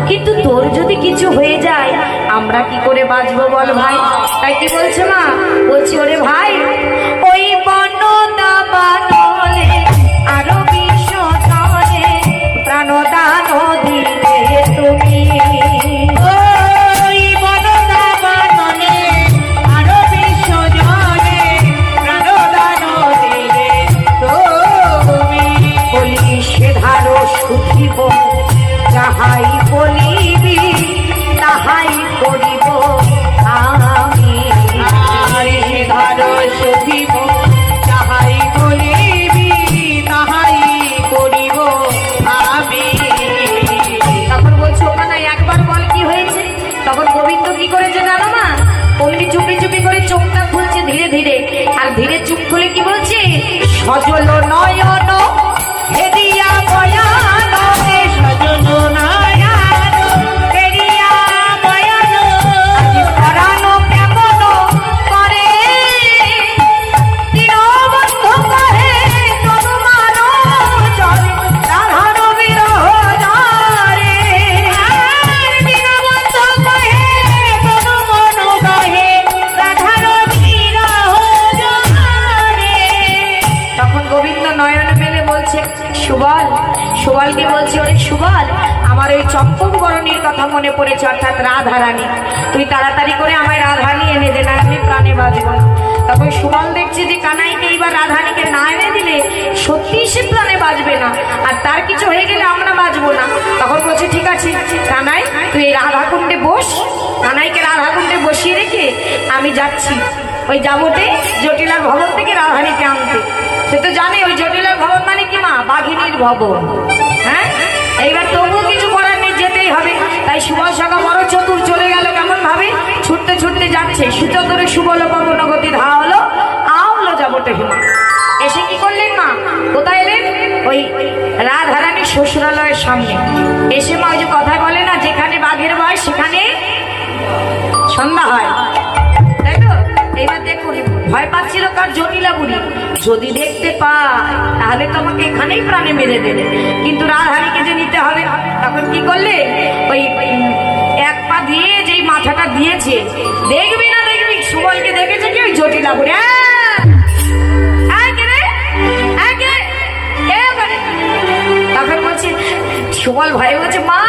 কিন্তু তোর যদি কিছু হয়ে যায় আমরা কি করে বাঁচবো বল ভাই। তাই কি বলছে মা, বলছি ওরে ভাই ওই বনদা বানলে আরো বিশ্বতলে প্রাণদান দিলে তুমি। সুখিব যাহাই বলিবি তাহাই করিব আমি। সুখিব যাহাই বলিবি তাহাই করিব আমি। তখন বলছো ওখানে একবার বল কি হয়েছে। তখন গোবিন্দ কি করেছে জানো মা, অমনি চুপি চুপি করে চোখটা খুলছে ধীরে ধীরে, আর ধীরে চুপ খুলে কি বলছে, সজল নয়ন হেরিয়া বয়ান সজল নয়ন হেরিয়া বয়ান পরানো কেমন করে দীনবন্ধ কহে তনুমান চলে রাধার বিরহ জরে। দীনবন্ধ কহে তনুমান কহে রাধার বিরহ জরে। তখন গোবিন্দ নয়ন মেলে বলছে সুবল, সুবলকে বলছে ওরে সুবল আমার ওই চম্পক বরণীর কথা মনে পড়েছে, অর্থাৎ রাধারানী, তুই তাড়াতাড়ি করে আমায় রাধারানী এনে দে, না আমি প্রাণে বাঁচব। তখন সুবল দেখছে যে কানাইকে এইবার রাধারানীকে না এনে দিলে সত্যি সে প্রাণে বাঁচবে না, আর তার কিছু হয়ে গেলে আমরা বাঁচবো না। তখন বলছে ঠিক আছে কানাই তুই এই রাধাকুণ্ডে বস। কানাইকে রাধাকুণ্ডে বসিয়ে রেখে আমি যাচ্ছি ওই যাবতে জটিলার ভবন থেকে রাধারানীকে আনতে। সে তো জানে ওই জটিলার ভবন মানে কি মা, বাঘিনীর ভবন। হ্যাঁ, এইবার তবুও কিছু করার নেই, যেতেই হবে। তাই সুবল সখা বড় চতুর, চলে গেল কেমন ভাবে, ছুটতে ছুটতে যাচ্ছে। সুচতুরে সুবল পবন গতি ধা হলো আওলো যাবতে হিমা। এসে কি করলেন মা, কোথায় এলেন, ওই রাধারানীর শ্বশুরালয়ের সামনে। এসে মা ওই যে কথায় বলে না, যেখানে বাঘের ভয় সেখানে সন্ধ্যা হয়, তাই তো। এইবার দেখুন ভয় পাচ্ছিল কার, জটিলা বুড়ি। যদি দেখতে পায় তাহলে তোমাকে এখানেই প্রাণে মেরে দেবে, কিন্তু রাধারানীকে যে নিতে হবে। তখন কি করলে, ওই এক পা দিয়ে যেই মাথাটা দিয়েছে, দেখবি না দেখবি সুবলকে দেখেছে কি ওই জটিলা বুড়ি। তখন বলছে সুবল ভয়ে বলছে মা